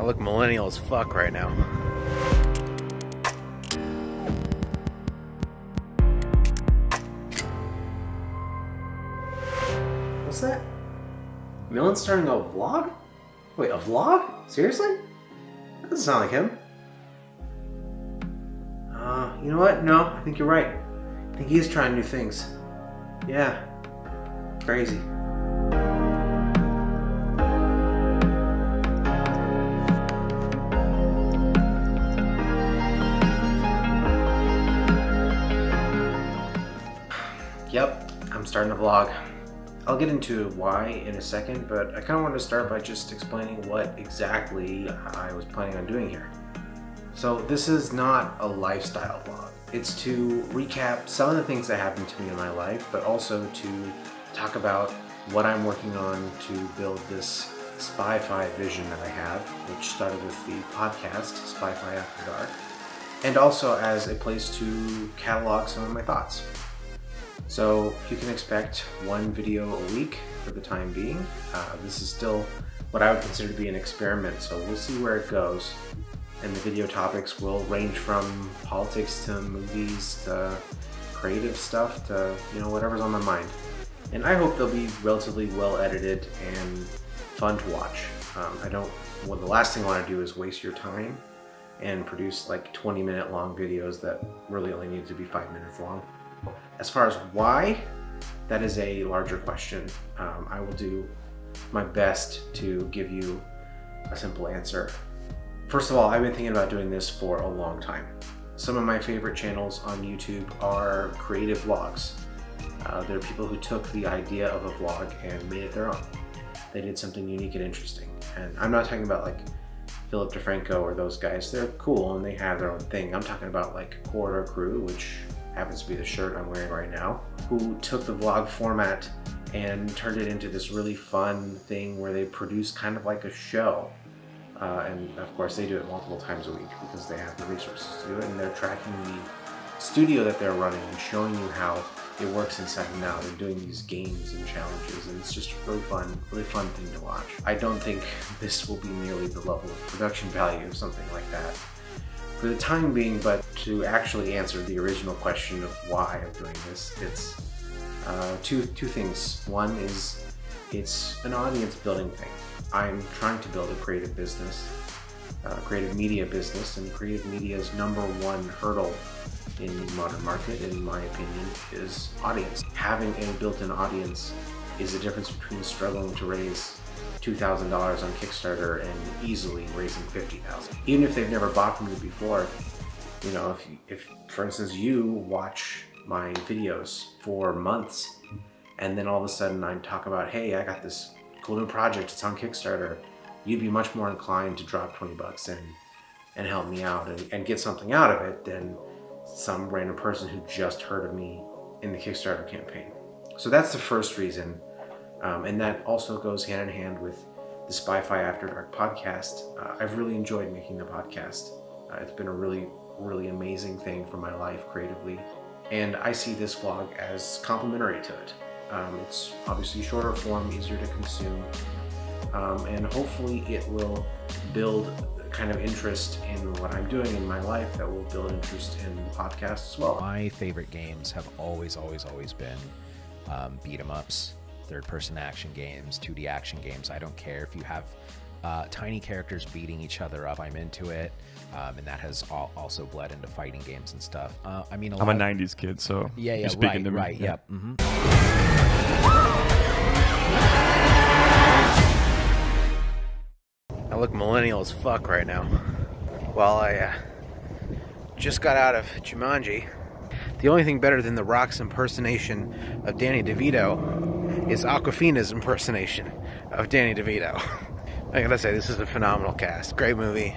I look millennial as fuck right now. What's that? Millen's starting a vlog? Wait, a vlog? Seriously? That doesn't sound like him. You know what? No, I think you're right. I think he is trying new things. Yeah. Crazy. Yep, I'm starting a vlog. I'll get into why in a second, but I kind of wanted to start by just explaining what exactly I was planning on doing here. So this is not a lifestyle vlog. It's to recap some of the things that happened to me in my life, but also to talk about what I'm working on to build this SpyFy vision that I have, which started with the podcast, SpyFy After Dark, and also as a place to catalog some of my thoughts. So you can expect one video a week for the time being. This is still what I would consider to be an experiment, so we'll see where it goes. And the video topics will range from politics to movies to creative stuff to, you know, whatever's on my mind. And I hope they'll be relatively well edited and fun to watch. Well, the last thing I want to do is waste your time and produce like 20-minute long videos that really only need to be 5 minutes long. As far as why, that is a larger question. I will do my best to give you a simple answer. First of all, I've been thinking about doing this for a long time. Some of my favorite channels on YouTube are creative vlogs. There are people who took the idea of a vlog and made it their own. They did something unique and interesting. And I'm not talking about like Philip DeFranco or those guys. They're cool and they have their own thing. I'm talking about like Corridor Crew, which happens to be the shirt I'm wearing right now, who took the vlog format and turned it into this really fun thing where they produce kind of like a show. And of course they do it multiple times a week because they have the resources to do it, and they're tracking the studio that they're running and showing you how it works inside and out, and doing these games and challenges, and it's just really fun thing to watch. I don't think this will be nearly the level of production value of something like that for the time being, but to actually answer the original question of why I'm doing this, it's two things. One is it's an audience building thing. I'm trying to build a creative business, creative media business, and creative media's #1 hurdle in the modern market, in my opinion, is audience. Having a built-in audience is the difference between struggling to raise $2,000 on Kickstarter and easily raising $50,000. Even if they've never bought from you before, you know, if for instance you watch my videos for months and then all of a sudden I talk about, hey, I got this cool new project, it's on Kickstarter, you'd be much more inclined to drop 20 bucks and help me out and get something out of it than some random person who just heard of me in the Kickstarter campaign. So that's the first reason. And that also goes hand in hand with the SpyFy After Dark podcast. I've really enjoyed making the podcast. It's been a really, really amazing thing for my life creatively. And I see this vlog as complementary to it. It's obviously shorter form, easier to consume, and hopefully it will build kind of interest in what I'm doing in my life that will build interest in the podcast as well. My favorite games have always been beat 'em ups, third-person action games, 2D action games. I don't care if you have tiny characters beating each other up. I'm into it, and that has also bled into fighting games and stuff. I mean, I'm a 90s kid, so yeah, you're speaking to me. Right, yeah. yep. Mm-hmm. I look millennial as fuck right now. While I just got out of Jumanji, the only thing better than The Rock's impersonation of Danny DeVito is Awkwafina's impersonation of Danny DeVito. I gotta say, this is a phenomenal cast. Great movie.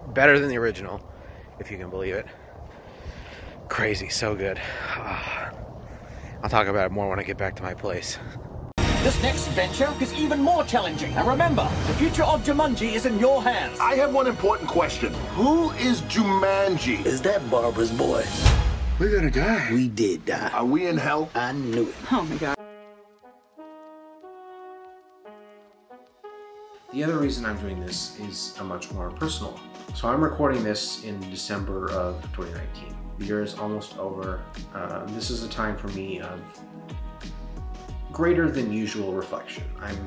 Better than the original, if you can believe it. Crazy, so good. I'll talk about it more when I get back to my place. This next venture is even more challenging. And remember, the future of Jumanji is in your hands. I have one important question. Who is Jumanji? Is that Barbara's boy? We're gonna die. We did die. Are we in hell? I knew it. Oh my God. The other reason I'm doing this is a much more personal one. So I'm recording this in December of 2019. The year is almost over. This is a time for me of greater than usual reflection. I'm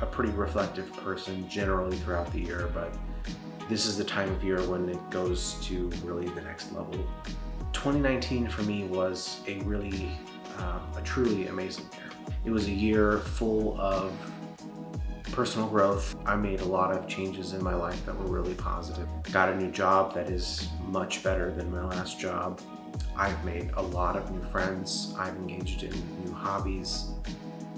a pretty reflective person generally throughout the year, but this is the time of year when it goes to really the next level. 2019 for me was a truly amazing year. It was a year full of personal growth. I made a lot of changes in my life that were really positive. Got a new job that is much better than my last job. I've made a lot of new friends. I've engaged in new hobbies.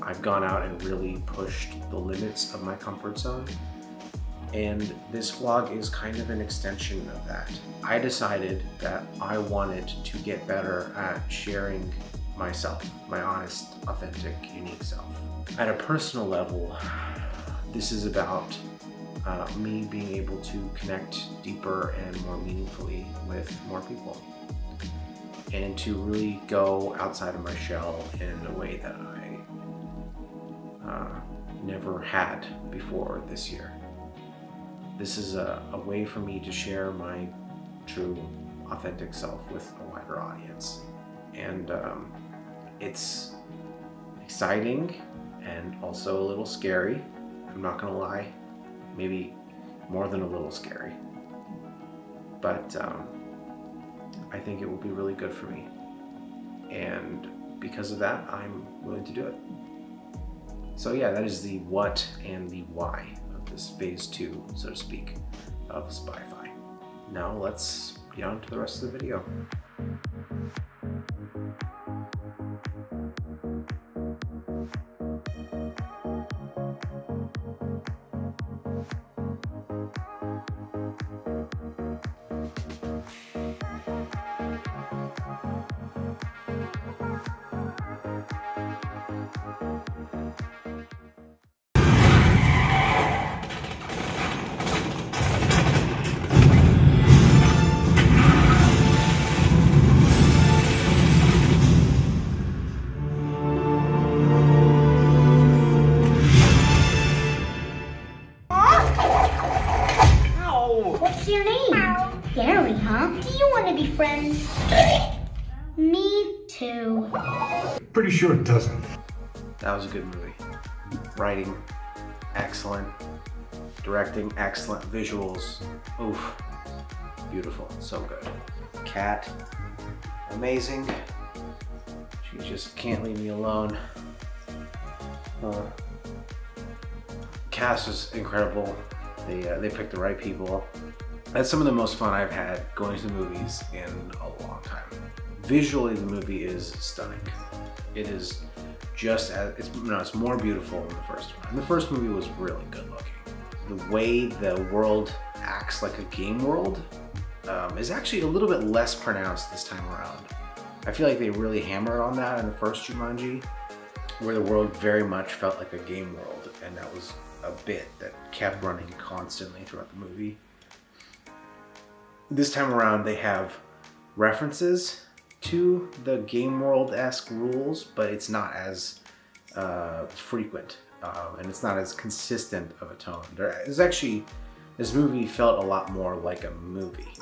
I've gone out and really pushed the limits of my comfort zone. And this vlog is kind of an extension of that. I decided that I wanted to get better at sharing myself, my honest, authentic, unique self. At a personal level, this is about me being able to connect deeper and more meaningfully with more people, and to really go outside of my shell in a way that I never had before this year. This is a way for me to share my true, authentic self with a wider audience. And it's exciting and also a little scary. I'm not gonna lie, maybe more than a little scary. But I think it will be really good for me. And because of that, I'm willing to do it. So yeah, that is the what and the why of this phase 2, so to speak, of SpyFy. Now let's get on to the rest of the video. What's your name? Gary, huh? Do you want to be friends? Me too. Pretty sure it doesn't. That was a good movie. Writing, excellent. Directing, excellent. Visuals, oof. Beautiful, so good. Cat, amazing. She just can't leave me alone. Cast was incredible. They picked the right people. That's some of the most fun I've had going to the movies in a long time. Visually, the movie is stunning. It is just as, it's more beautiful than the first one. And the first movie was really good looking. The way the world acts like a game world is actually a little bit less pronounced this time around. I feel like they really hammered on that in the first Jumanji, where the world very much felt like a game world, and that was a bit that kept running constantly throughout the movie. This time around, they have references to the game world-esque rules, but it's not as frequent, and it's not as consistent of a tone. This movie felt a lot more like a movie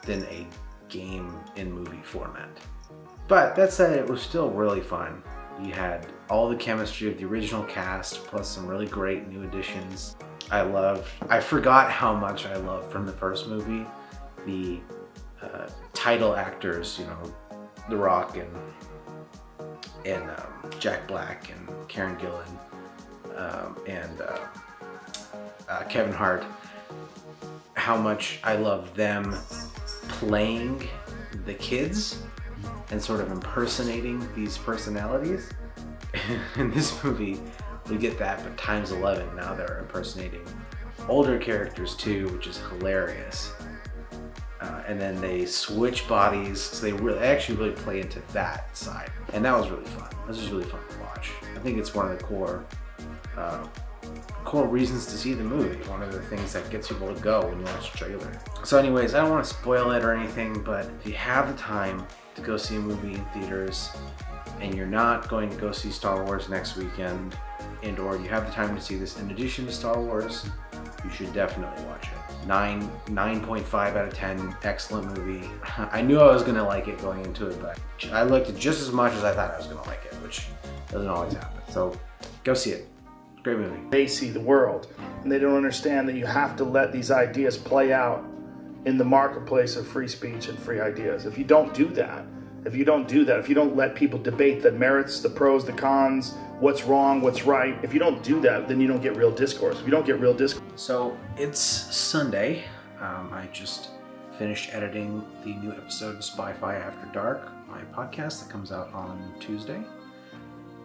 than a game in movie format. But that said, it was still really fun. You had all the chemistry of the original cast, plus some really great new additions. I forgot how much I loved from the first movie the title actors, you know, The Rock and Jack Black and Karen Gillan and Kevin Hart. How much I love them playing the kids and sort of impersonating these personalities. In this movie, we get that, but times 11. Now they're impersonating older characters too, which is hilarious. And then they switch bodies, so they actually really play into that side. And that was really fun. This was really fun to watch. I think it's one of the core reasons to see the movie. One of the things that gets people to go when you watch the trailer. So anyways, I don't want to spoil it or anything, but if you have the time to go see a movie in theaters and you're not going to go see Star Wars next weekend, and or you have the time to see this in addition to Star Wars, you should definitely watch it. 9.5 out of 10, excellent movie. I knew I was gonna like it going into it, but I liked it just as much as I thought I was gonna like it, which doesn't always happen. So go see it. Great movie. They see the world, and they don't understand that you have to let these ideas play out in the marketplace of free speech and free ideas. If you don't do that, if you don't let people debate the merits, the pros, the cons, what's wrong, what's right, if you don't do that, then you don't get real discourse. If you don't get real discourse. So it's Sunday. I just finished editing the new episode of SpyFy After Dark, my podcast that comes out on Tuesday.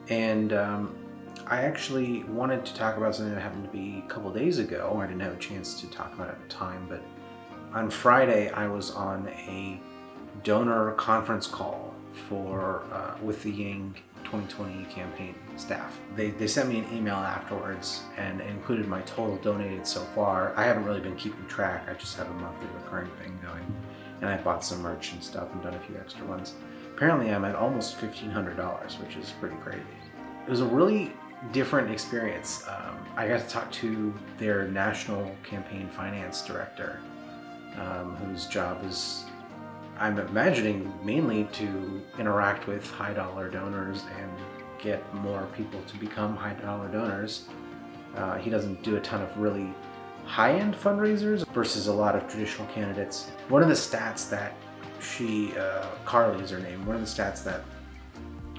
And I actually wanted to talk about something that happened to be a couple days ago. I didn't have a chance to talk about it at the time, but on Friday I was on a donor conference call for with the Yang 2020 campaign staff. They sent me an email afterwards and it included my total donated so far. I haven't really been keeping track. I just have a monthly recurring thing going, and I bought some merch and stuff and done a few extra ones. Apparently I'm at almost $1,500, which is pretty crazy. It was a really different experience. I got to talk to their national campaign finance director, whose job is, I'm imagining, mainly to interact with high dollar donors and get more people to become high dollar donors. He doesn't do a ton of really high-end fundraisers versus a lot of traditional candidates. One of the stats that she, Carly is her name, one of the stats that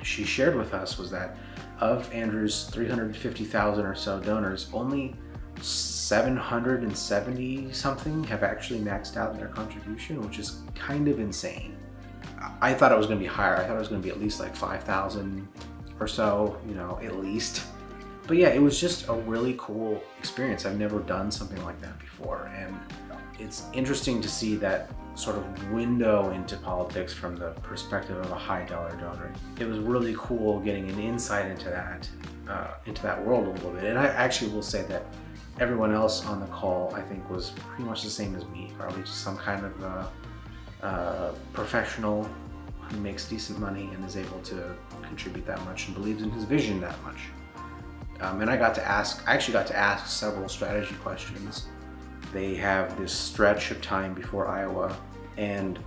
she shared with us was that of Andrew's 350,000 or so donors, only 770 something have actually maxed out their contribution, which is kind of insane. I thought it was going to be higher. I thought it was going to be at least like 5,000 or so, you know, at least. But yeah, it was just a really cool experience. I've never done something like that before, and it's interesting to see that sort of window into politics from the perspective of a high dollar donor. It was really cool getting an insight into that world a little bit. And I actually will say that everyone else on the call, I think, was pretty much the same as me, probably just some kind of professional who makes decent money and is able to contribute that much and believes in his vision that much. And I actually got to ask several strategy questions. They have this stretch of time before Iowa, and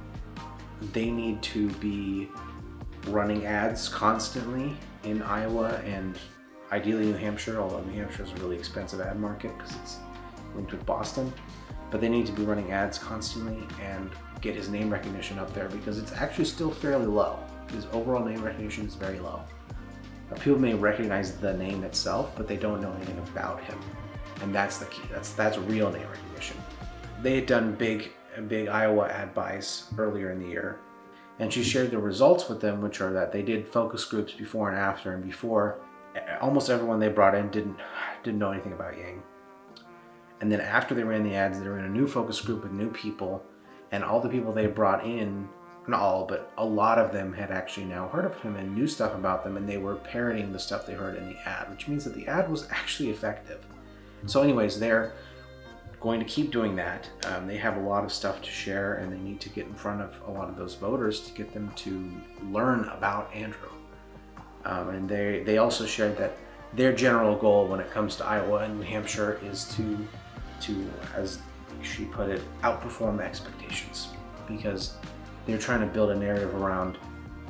they need to be running ads constantly in Iowa and ideally New Hampshire, although New Hampshire is a really expensive ad market because it's linked with Boston. But they need to be running ads constantly and get his name recognition up there because it's actually still fairly low. His overall name recognition is very low. People may recognize the name itself, but they don't know anything about him. And that's the key. That's real name recognition. They had done big Iowa ad buys earlier in the year, and she shared the results with them, which are that they did focus groups before and after, and before, almost everyone they brought in didn't know anything about Yang. And then after they ran the ads, they were in a new focus group with new people, and all the people they brought in, not all, but a lot of them had actually now heard of him and knew stuff about them, and they were parroting the stuff they heard in the ad, which means that the ad was actually effective. So anyways, they're going to keep doing that. They have a lot of stuff to share, and they need to get in front of a lot of those voters to get them to learn about Andrew. And they also shared that their general goal when it comes to Iowa and New Hampshire is to, as she put it, outperform expectations, because they're trying to build a narrative around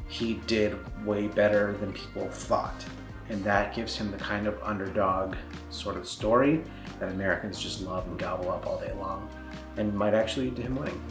he did way better than people thought. And that gives him the kind of underdog sort of story that Americans just love and gobble up all day long, and might actually lead to him winning.